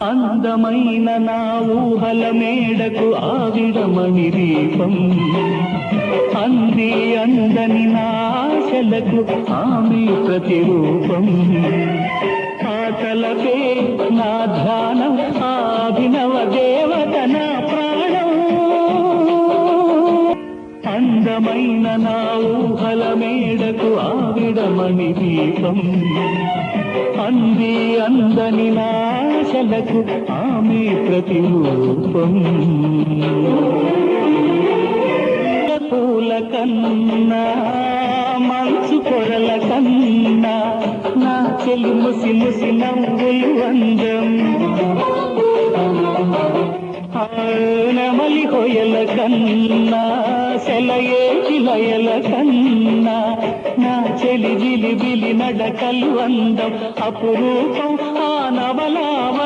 అందమైన నా ఊహల మేడకు ఆవిడమణి దీపం అంది అందని నా ఆశలకు ఆమె ప్రతిరూపం ఆటలపే నా ధ్యానం అభినవ దేవత నా ప్రాణం అందమైన నా ఊహల మేడకు ఆవిడమణి దీపం అంది అందని నాశలకు ఆమె ప్రతిరూపం పూల కన్నా మంచు పొరల కన్నా నా చెలి ముసి ముసి నవ్వులు అందం నెమలి కొయ్యల కన్నా సెలయేటి లయల కన్నా నా చెలి జిలిబిలి నడకలు అందం అపురూపం ఆ నవలావ